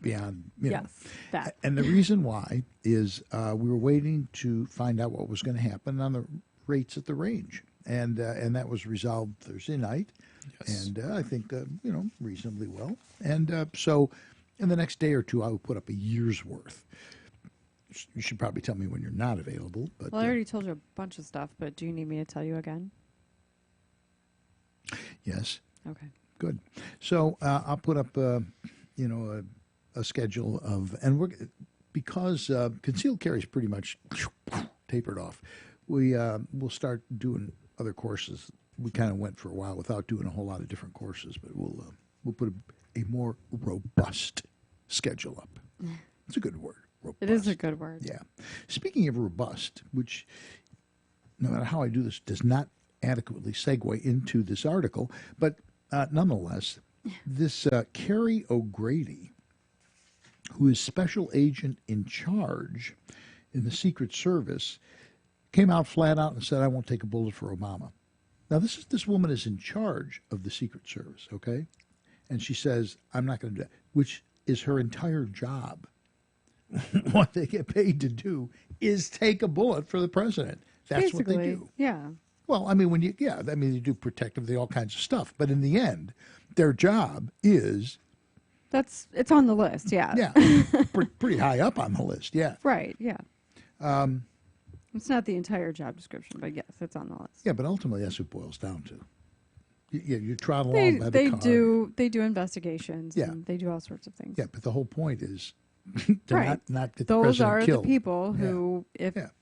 beyond, Yes, that. And the reason why is we were waiting to find out what was going to happen on the rates at the range. And that was resolved Thursday night. Yes. And I think, reasonably well. And so in the next day or two, I will put up a year's worth. You should probably tell me when you're not available. But Well, I already told you a bunch of stuff, but do you need me to tell you again? Yes. Okay. Good. So I'll put up, a schedule of, and because concealed carry is pretty much tapered off, we'll start doing other courses. We kind of went for a while without doing a whole lot of different courses, but we'll put a more robust schedule up. It's a good word. Robust. It is a good word. Yeah. Speaking of robust, which no matter how I do this does not adequately segue into this article, but nonetheless, this Carrie O'Grady, who is special agent in charge in the Secret Service, came out flat out and said, I won't take a bullet for Obama. Now, this woman is in charge of the Secret Service, okay? And she says, I'm not going to do that, which is her entire job. What they get paid to do is take a bullet for the president. That's Basically, what they do. Yeah. Well, I mean, they do protective, all kinds of stuff. But in the end, their job is... It's on the list, yeah. Yeah, pretty high up on the list, yeah. Right, yeah. It's not the entire job description, but yes, it's on the list. Yeah, but ultimately that's what it boils down to. You trot along by the They car. do investigations. Yeah. And they do all sorts of things. Yeah, but the whole point is to Right. not get the Those president are killed. the people who,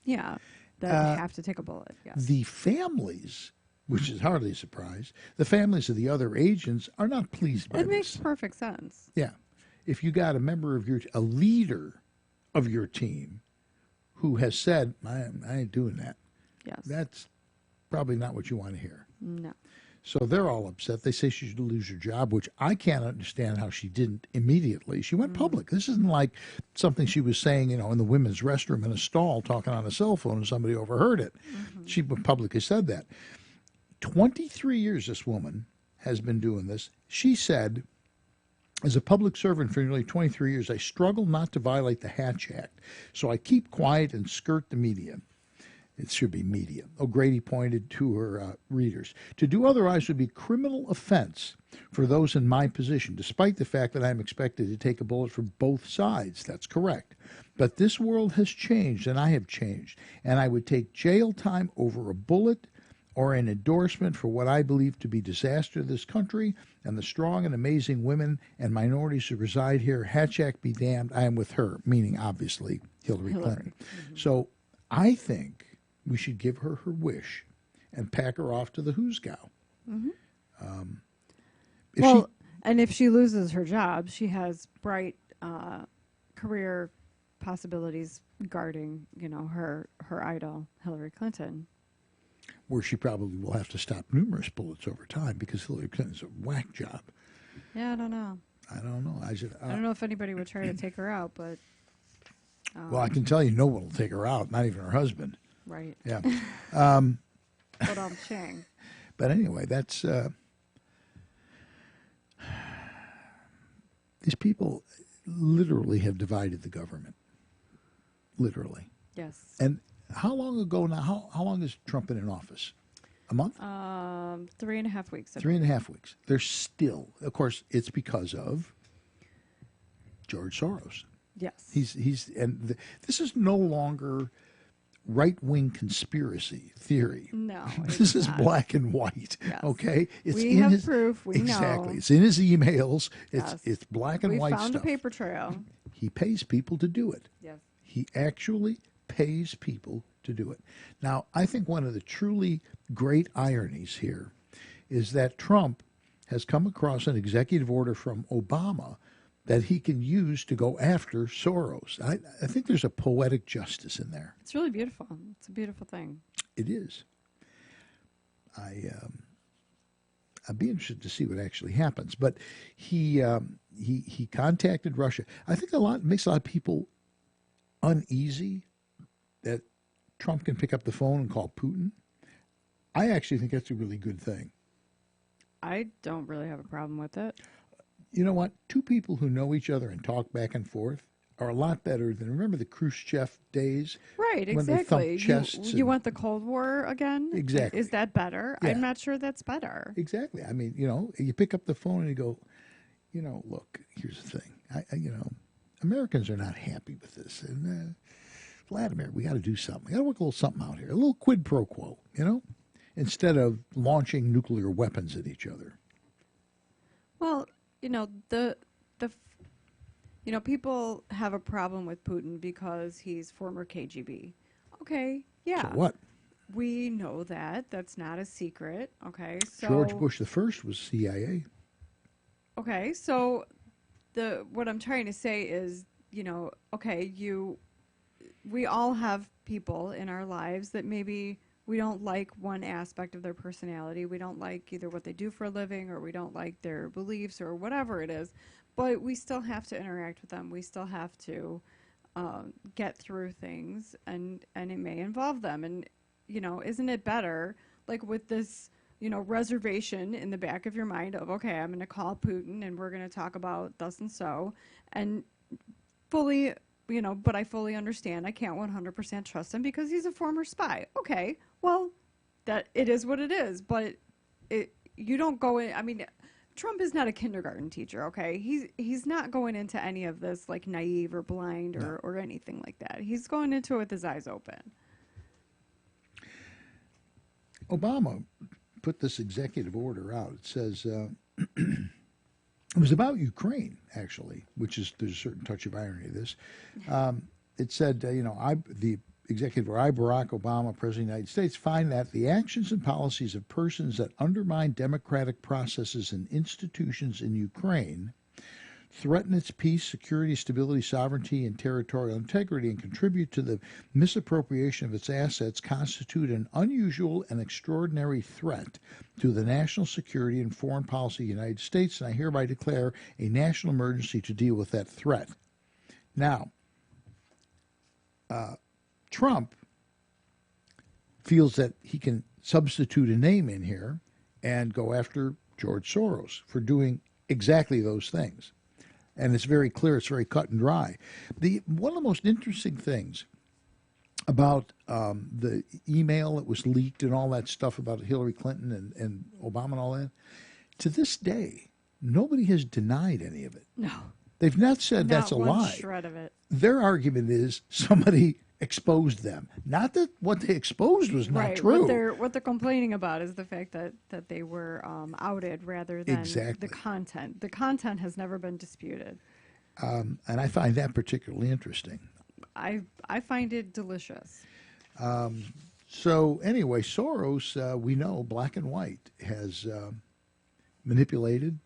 Yeah. that have to take a bullet. Yes. The families, which is hardly a surprise, the families of the other agents are not pleased by It this. makes perfect sense. Yeah. If you got a leader of your team who has said, I ain't doing that, Yes. that's probably not what you want to hear. No. So they're all upset. They say she should lose her job, which I can't understand how she didn't immediately. She went public. This isn't like something she was saying, in the women's restroom in a stall talking on a cell phone and somebody overheard it. She publicly said that. 23 years this woman has been doing this. She said, as a public servant for nearly 23 years, I struggle not to violate the Hatch Act, so I keep quiet and skirt the media. It should be media. O'Grady pointed to her readers. To do otherwise would be criminal offense for those in my position, despite the fact that I am expected to take a bullet for both sides. That's correct. But this world has changed, and I have changed, and I would take jail time over a bullet or an endorsement for what I believe to be disaster to this country and the strong and amazing women and minorities who reside here. Hatch Act be damned. I am with her, meaning obviously Hillary Clinton. So I think we should give her her wish and pack her off to the hoosgow. And if she loses her job, she has bright career possibilities guarding, her idol, Hillary Clinton. Where she probably will have to stop numerous bullets over time because Hillary Clinton's a whack job. Yeah, I don't know. I don't know. I don't know if anybody would try to take her out, but... well, I can tell you no one will take her out, not even her husband. Right. Yeah. But Chang. But anyway, that's... these people literally have divided the government. Literally. Yes. And how long ago now? How long has Trump been in office? A month? 3.5 weeks. 3.5 weeks. They're still, of course, it's because of George Soros. Yes. This is no longer right-wing conspiracy theory. No, this is black and white. Yes. Okay, We have proof. We know. Exactly. It's in his emails. Yes. It's black and white stuff. We found a paper trail. He pays people to do it. Yes. He actually pays people to do it. Now, I think one of the truly great ironies here is that Trump has come across an executive order from Obama that he can use to go after Soros. I think there's a poetic justice in there. It's really beautiful. It's a beautiful thing. It is. I'd be interested to see what actually happens. But he contacted Russia. I think makes a lot of people uneasy that Trump can pick up the phone and call Putin. I actually think that's a really good thing. I don't really have a problem with it. You know what? Two people who know each other and talk back and forth are a lot better than, remember the Khrushchev days? Right, when they exactly. thumped chests You want the Cold War again? Exactly. Is that better? Yeah. I'm not sure that's better. Exactly. I mean, you pick up the phone and you go, look, here's the thing. Americans are not happy with this. And Vladimir, we got to do something. We got to work a little something out here. A little quid pro quo, instead of launching nuclear weapons at each other. Well, people have a problem with Putin because he's former KGB. Okay, yeah. So what? We know that. That's not a secret. Okay, so George Bush the First was CIA. Okay, so what I'm trying to say is, we all have people in our lives that maybe we don't like one aspect of their personality. We don't like either what they do for a living or we don't like their beliefs or whatever it is. But we still have to interact with them. We still have to get through things, and it may involve them. And, isn't it better, like with this reservation in the back of your mind of, okay, I'm going to call Putin and we're going to talk about thus and so, and fully, but I fully understand I can't 100% trust him because he's a former spy. Okay, well, that it is what it is, but you don't go in. I mean, Trump is not a kindergarten teacher. Okay, he's not going into any of this like naive or blind or anything like that. He's going into it with his eyes open. Obama put this executive order out. It says it was about Ukraine, actually, which is, there's a certain touch of irony to this. It said, the executive order, I, Barack Obama, President of the United States, find that the actions and policies of persons that undermine democratic processes and institutions in Ukraine, threaten its peace, security, stability, sovereignty, and territorial integrity, and contribute to the misappropriation of its assets, constitute an unusual and extraordinary threat to the national security and foreign policy of the United States, and I hereby declare a national emergency to deal with that threat. Now, Trump feels that he can substitute a name in here and go after George Soros for doing exactly those things. And it's very clear, it's very cut and dry. One of the most interesting things about the email that was leaked and all that stuff about Hillary Clinton and Obama and all that, to this day, nobody has denied any of it. No. They've not said Not that's a one lie. shred of it. Their argument is somebody exposed them. Not that what they exposed was not true. What they're complaining about is the fact that they were outed rather than Exactly. the content. The content has never been disputed. And I find that particularly interesting. I find it delicious. So anyway, Soros, we know, black and white, has manipulated,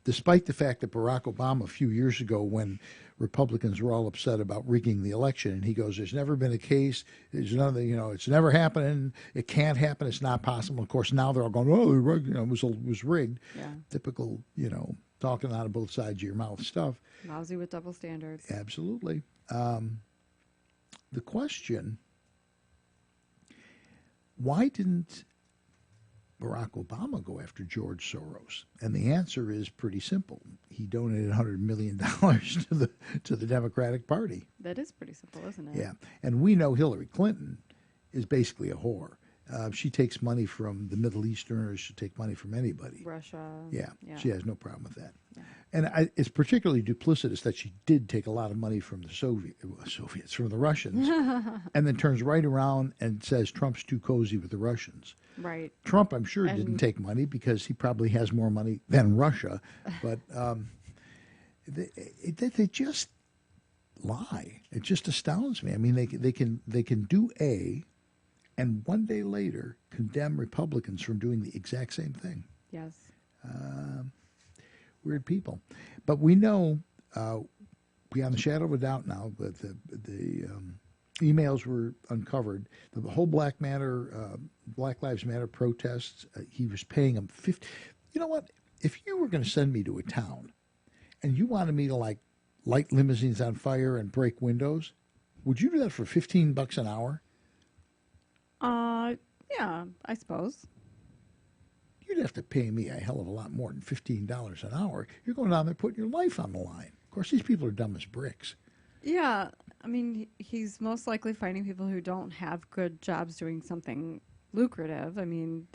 despite the fact that Barack Obama a few years ago, when Republicans were all upset about rigging the election, and he goes, there's never been a case, there's nothing, it's never happening, it can't happen, it's not possible. Of course, now they're all going, it was rigged. Yeah. Typical, talking out of both sides of your mouth stuff. Lousy with double standards. Absolutely. The question, why didn't Barack Obama go after George Soros? And the answer is pretty simple. He donated $100 million to the Democratic Party. That is pretty simple, isn't it? Yeah. And we know Hillary Clinton is basically a whore. She takes money from the Middle Easterners. She take money from anybody. Russia. Yeah. She has no problem with that. Yeah. And it's particularly duplicitous that she did take a lot of money from the Soviets, from the Russians, and then turns right around and says Trump's too cozy with the Russians. Right. Trump, I'm sure, didn't take money because he probably has more money than Russia, but they just lie. It just astounds me. I mean, they can do A, and one day later condemn Republicans from doing the exact same thing. Yes. Weird people. But we know, beyond the shadow of a doubt now, that the emails were uncovered. The whole Black Lives Matter protests, he was paying them $50. You know what? If you were going to send me to a town and you wanted me to light limousines on fire and break windows, would you do that for $15 an hour? Yeah, I suppose. You'd have to pay me a hell of a lot more than $15 an hour. You're going down there putting your life on the line. Of course, these people are dumb as bricks. Yeah, I mean, he's most likely finding people who don't have good jobs doing something lucrative. I mean,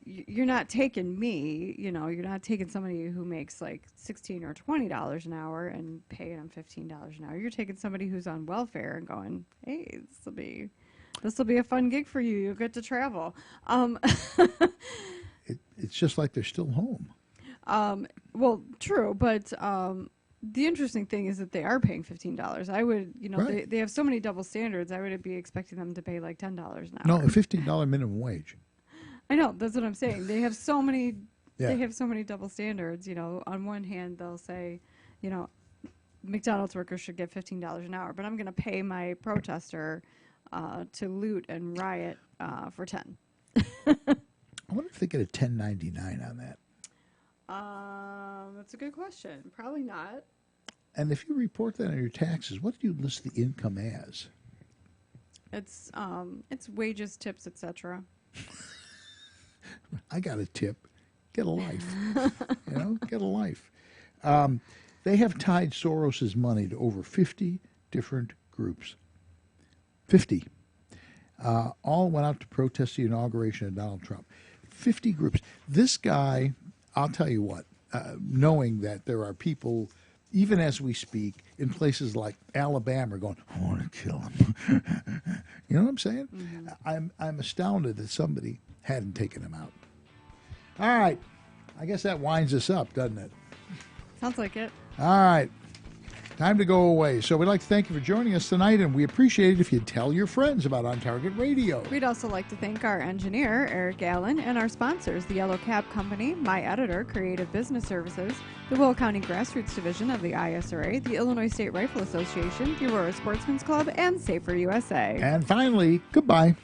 you're not taking me, you're not taking somebody who makes like $16 or $20 an hour and paying them $15 an hour. You're taking somebody who's on welfare and going, hey, this will be a fun gig for you. You'll get to travel. It's just like they're still home. Well, true, but the interesting thing is that they are paying $15. I would, Right. they have so many double standards. I would be expecting them to pay like $10 an No, hour. a $15 minimum wage. I know, that's what I'm saying. They have so many. Yeah. They have so many double standards. On one hand, they'll say, McDonald's workers should get $15 an hour, but I'm going to pay my protester to loot and riot for 10. I wonder if they get a 1099 on that. That's a good question. Probably not. And if you report that on your taxes, what do you list the income as? It's wages, tips, etc. I got a tip. Get a life. Get a life. They have tied Soros's money to over 50 different groups. 50. All went out to protest the inauguration of Donald Trump. 50 groups. This guy, I'll tell you what, knowing that there are people, even as we speak, in places like Alabama going, I want to kill him. You know what I'm saying? Mm-hmm. I'm astounded that somebody hadn't taken him out. All right. I guess that winds us up, doesn't it? Sounds like it. All right. Time to go away. So we'd like to thank you for joining us tonight, and we appreciate it if you'd tell your friends about On Target Radio. We'd also like to thank our engineer, Eric Allen, and our sponsors, the Yellow Cab Company, My Editor, Creative Business Services, the Will County Grassroots Division of the ISRA, the Illinois State Rifle Association, the Aurora Sportsman's Club, and Safer USA. And finally, goodbye.